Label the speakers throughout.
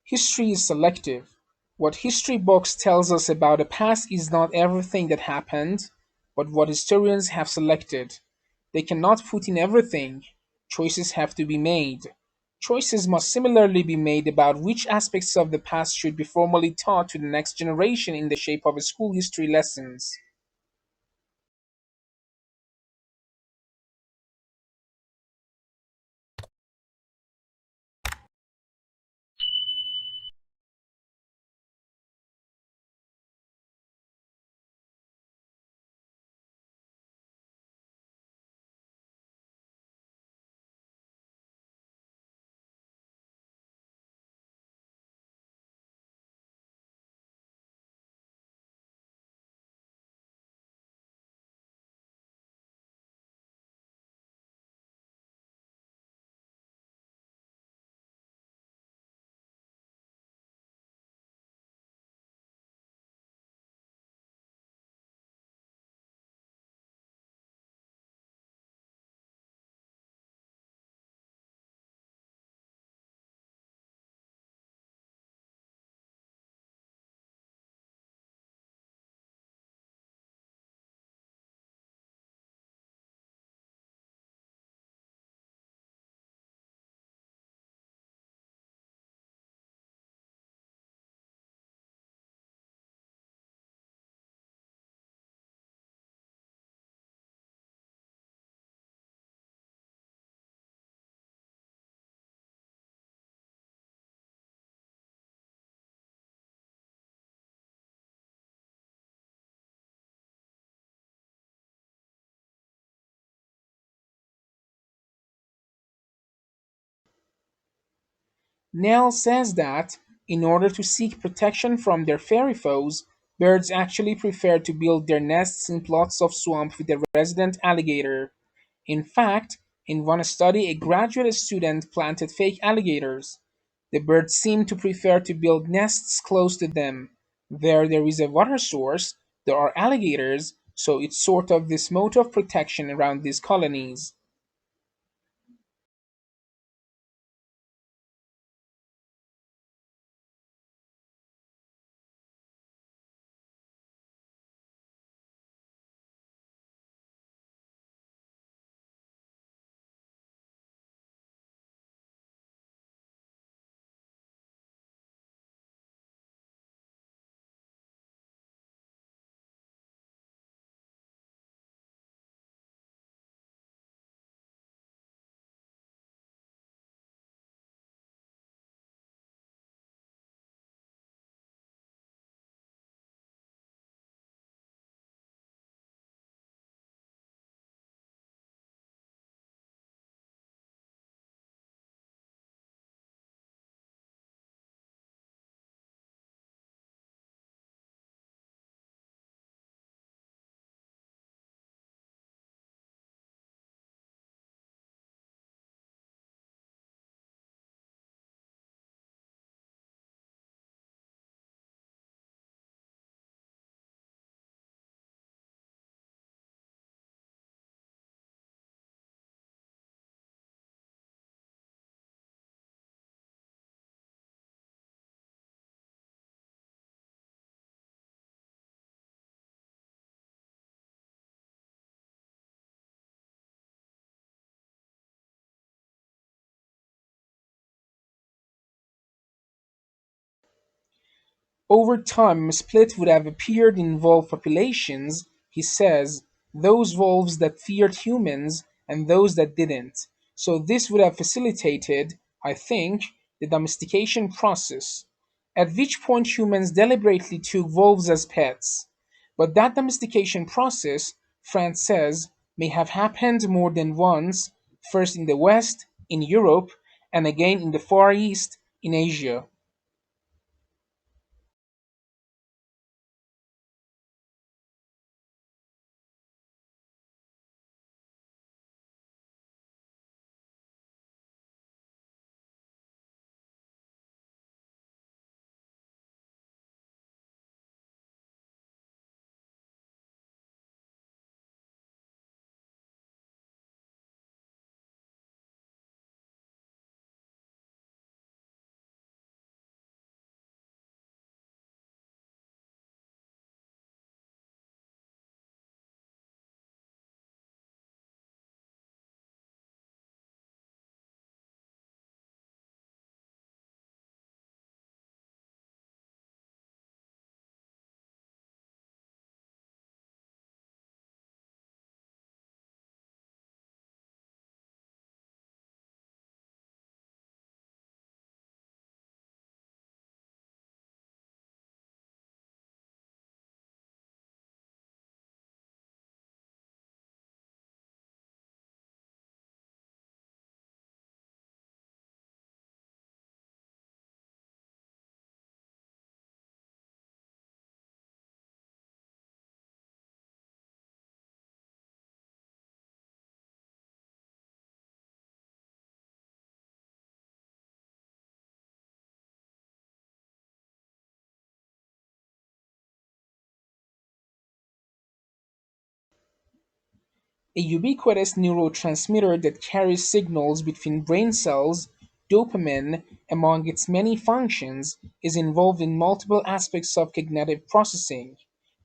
Speaker 1: History is selective. What history books tells us about the past is not everything that happened, but what historians have selected. They cannot put in everything. Choices have to be made. Choices must similarly be made about which aspects of the past should be formally taught to the next generation in the shape of school history lessons. Nell says that, in order to seek protection from their fairy foes, birds actually prefer to build their nests in plots of swamp with a resident alligator. In fact, in one study, a graduate student planted fake alligators. The birds seem to prefer to build nests close to them. There is a water source, there are alligators, so it's sort of this moat of protection around these colonies. Over time, a split would have appeared in wolf populations, he says, those wolves that feared humans and those that didn't. So this would have facilitated, I think, the domestication process, at which point humans deliberately took wolves as pets. But that domestication process, France says, may have happened more than once, first in the West, in Europe, and again in the Far East, in Asia. A ubiquitous neurotransmitter that carries signals between brain cells, dopamine, among its many functions, is involved in multiple aspects of cognitive processing.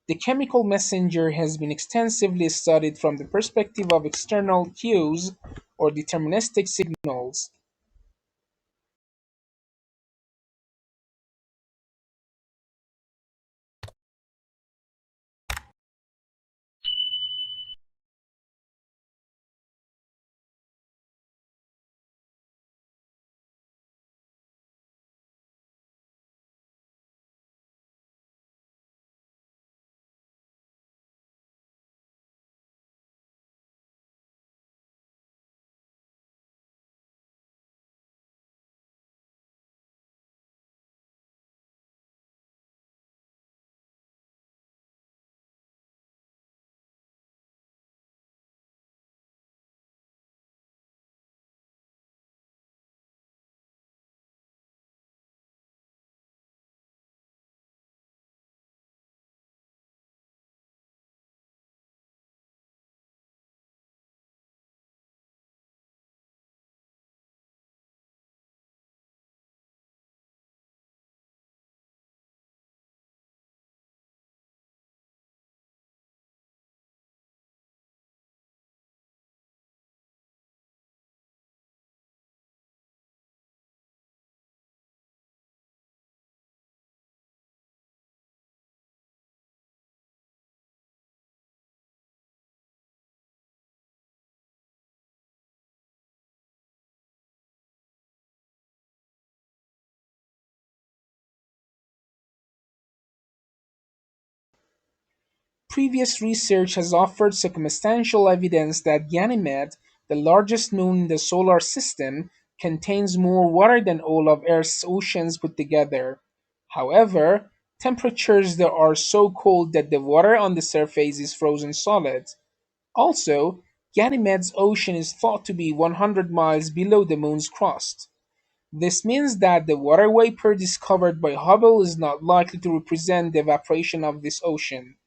Speaker 1: The chemical messenger has been extensively studied from the perspective of external cues or deterministic signals. Previous research has offered circumstantial evidence that Ganymede, the largest moon in the solar system, contains more water than all of Earth's oceans put together. However, temperatures there are so cold that the water on the surface is frozen solid. Also, Ganymede's ocean is thought to be 100 miles below the moon's crust. This means that the water vapor discovered by Hubble is not likely to represent the evaporation of this ocean.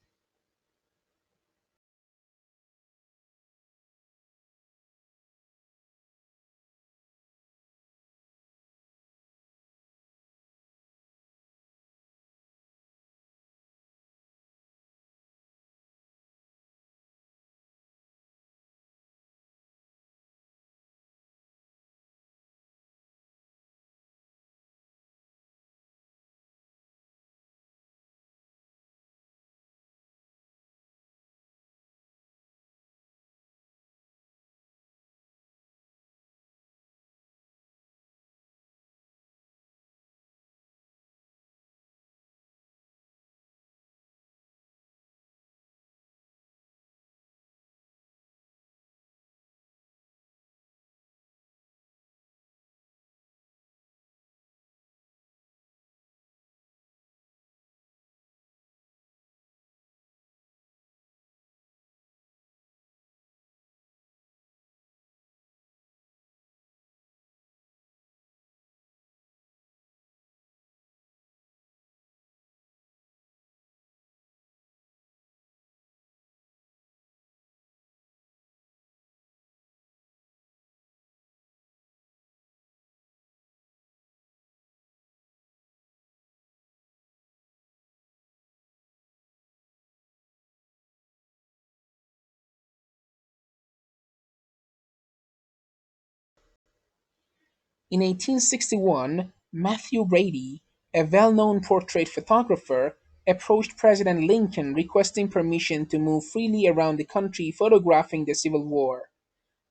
Speaker 1: In 1861, Matthew Brady, a well-known portrait photographer, approached President Lincoln requesting permission to move freely around the country photographing the Civil War.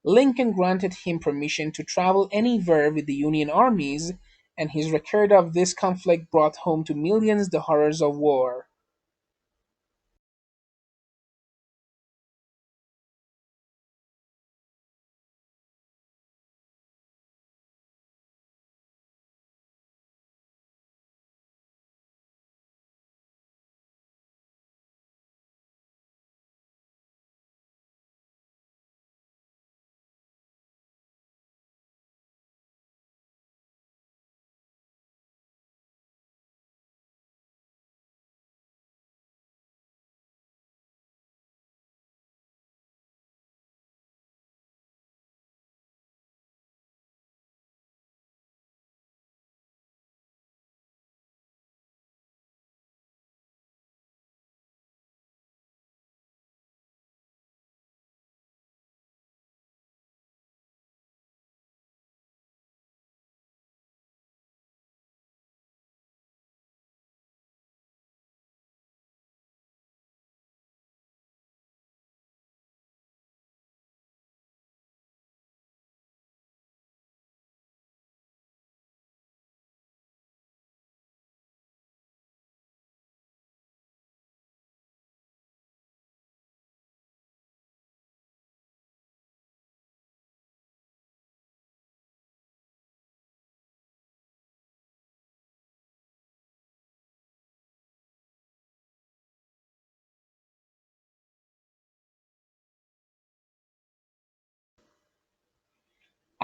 Speaker 1: Lincoln granted him permission to travel anywhere with the Union armies, and his record of this conflict brought home to millions the horrors of war.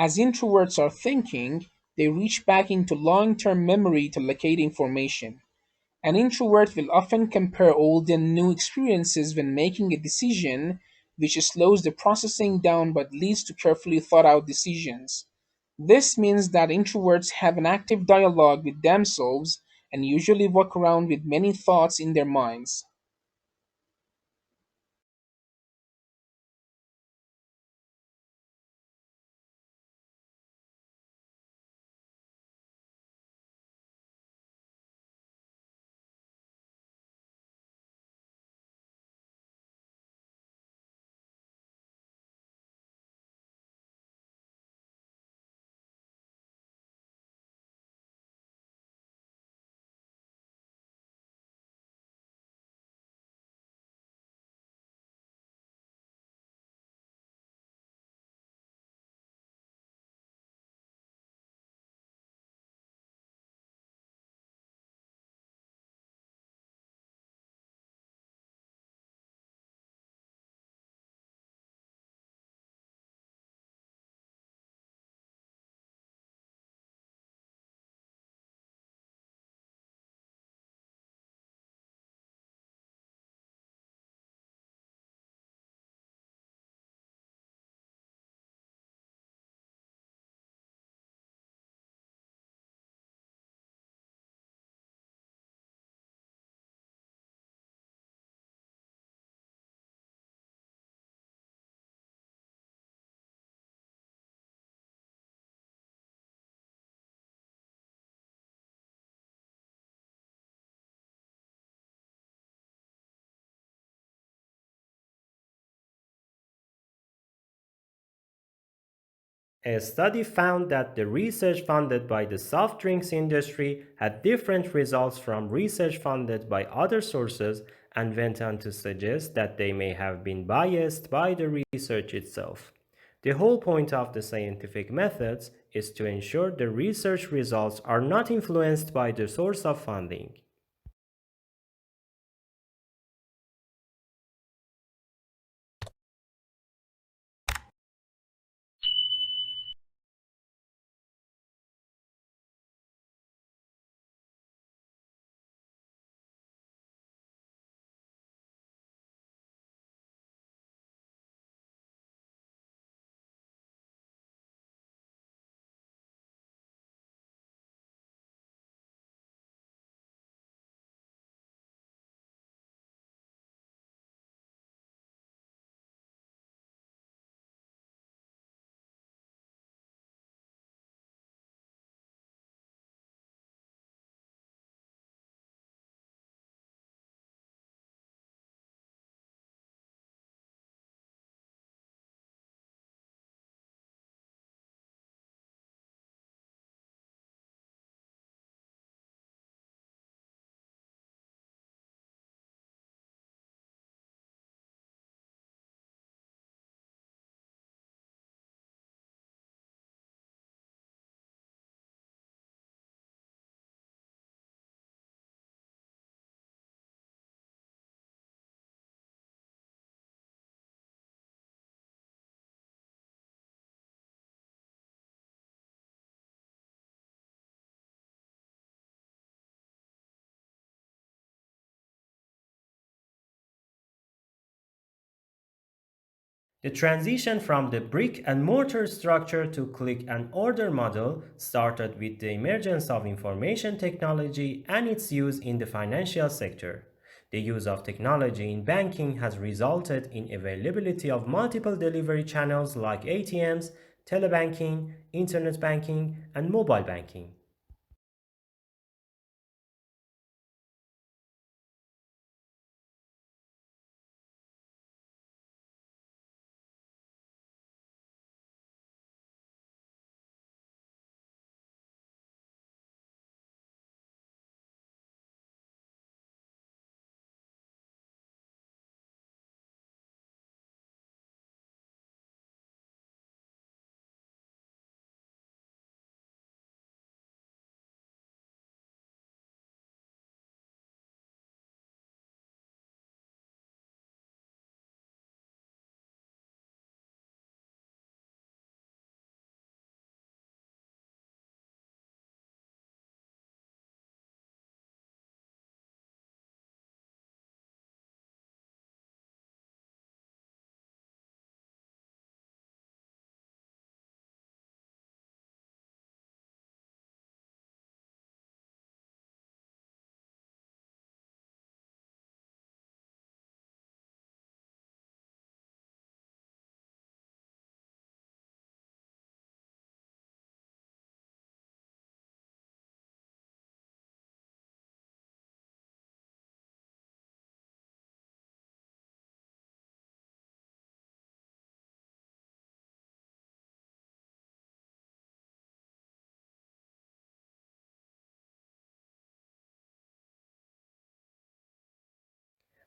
Speaker 1: As introverts are thinking, they reach back into long term memory to locate information. An introvert will often compare old and new experiences when making a decision, which slows the processing down but leads to carefully thought out decisions. This means that introverts have an active dialogue with themselves and usually walk around with many thoughts in their minds.
Speaker 2: A study found that the research funded by the soft drinks industry had different results from research funded by other sources and went on to suggest that they may have been biased by the research itself. The whole point of the scientific methods is to ensure the research results are not influenced by the source of funding. The transition from the brick and mortar structure to click and order model started with the emergence of information technology and its use in the financial sector. The use of technology in banking has resulted in availability of multiple delivery channels like ATMs, telebanking, internet banking, and mobile banking.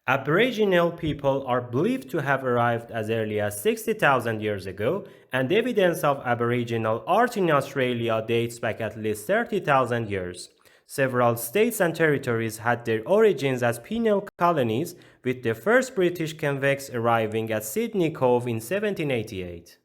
Speaker 2: Aboriginal people are believed to have arrived as early as 60,000 years ago, and evidence of Aboriginal art in Australia dates back at least 30,000 years. Several states and territories had their origins as penal colonies, with the first British convicts arriving at Sydney Cove in 1788.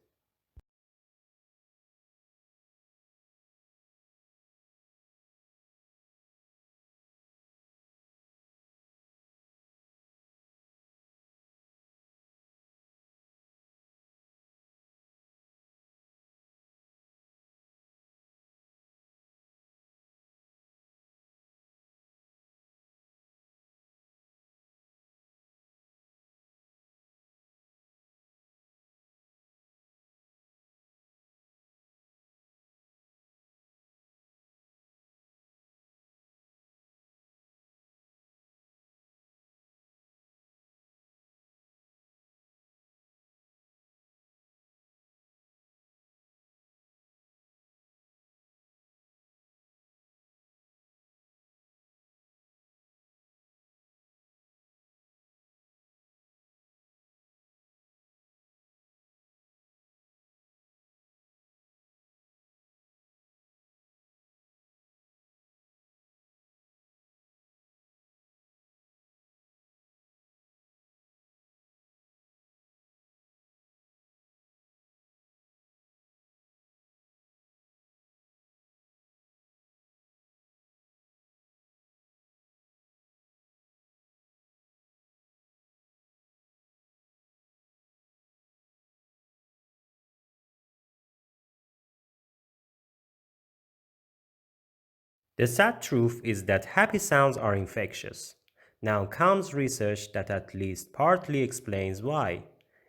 Speaker 2: The sad truth is that happy sounds are infectious. Now comes research that at least partly explains why.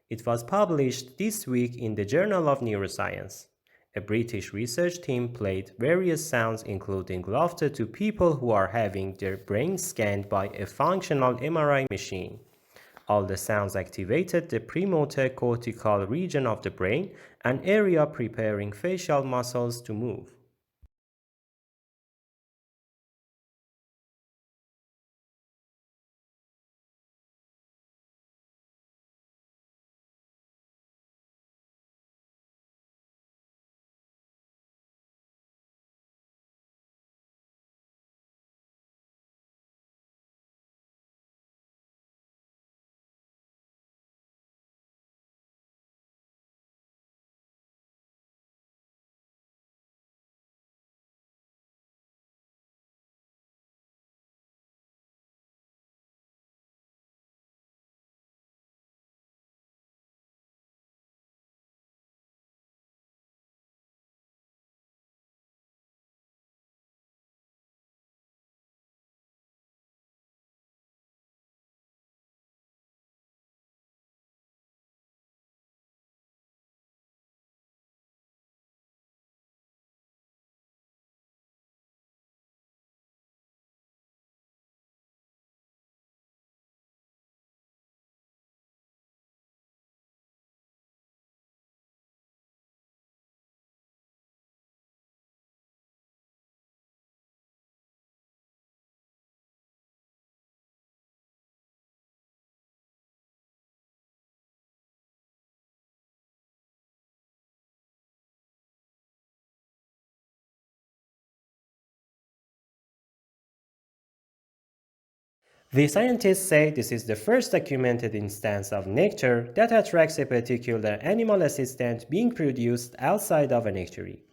Speaker 2: It was published this week in the Journal of Neuroscience. A British research team played various sounds, including laughter, to people who are having their brains scanned by a functional MRI machine. All the sounds activated the premotor cortical region of the brain, an area preparing facial muscles to move. The scientists say this is the first documented instance of nectar that attracts a particular animal assistant being produced outside of a nectary.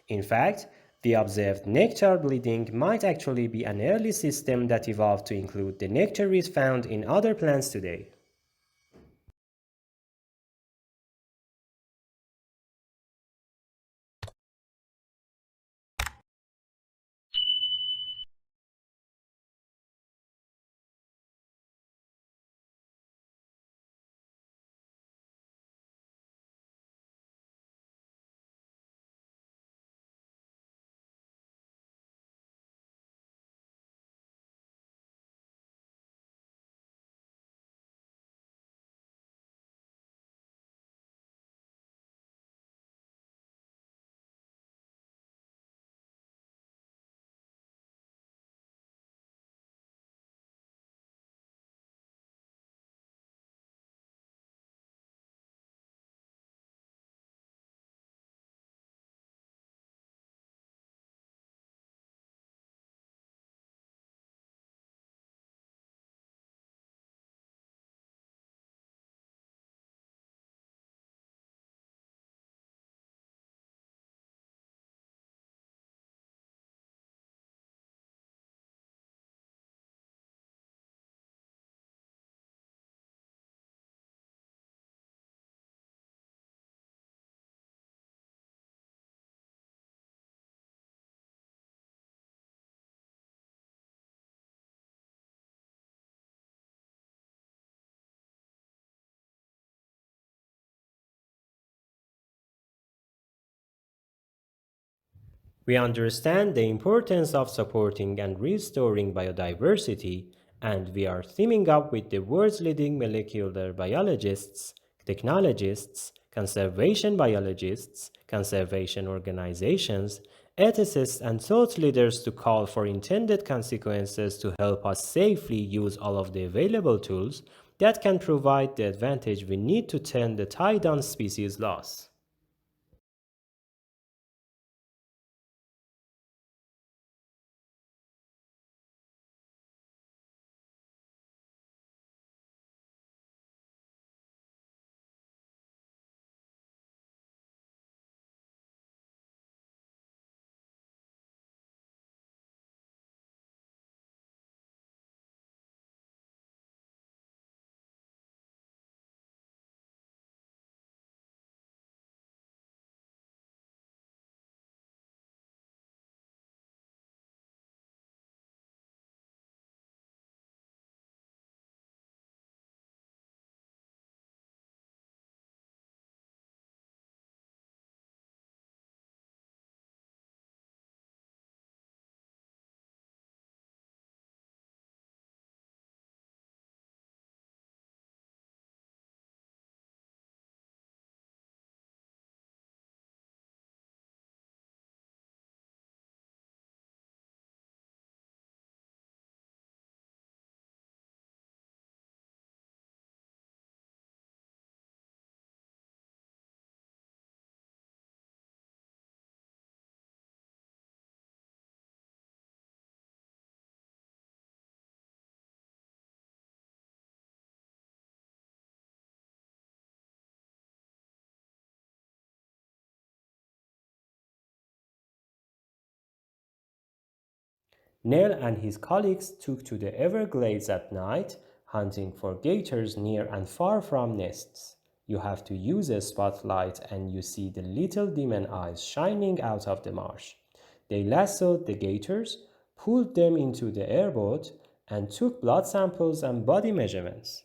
Speaker 2: In fact, the observed nectar bleeding might actually be an early system that evolved to include the nectaries found in other plants today. We understand the importance of supporting and restoring biodiversity, and we are teaming up with the world's leading molecular biologists, technologists, conservation biologists, conservation organizations, ethicists, and thought leaders to call for intended consequences to help us safely use all of the available tools that can provide the advantage we need to tend the tide on species loss. Nell and his colleagues took to the Everglades at night, hunting for gators near and far from nests. You have to use a spotlight and you see the little demon eyes shining out of the marsh. They lassoed the gators, pulled them into the airboat, and took blood samples and body measurements.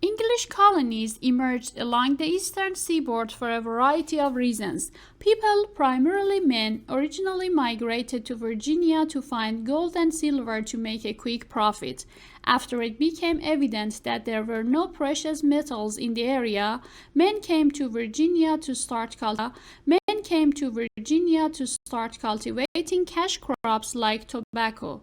Speaker 3: English colonies emerged along the eastern seaboard for a variety of reasons. People, primarily men, originally migrated to Virginia to find gold and silver to make a quick profit. After it became evident that there were no precious metals in the area, men came to Virginia to start cultivating cash crops like tobacco.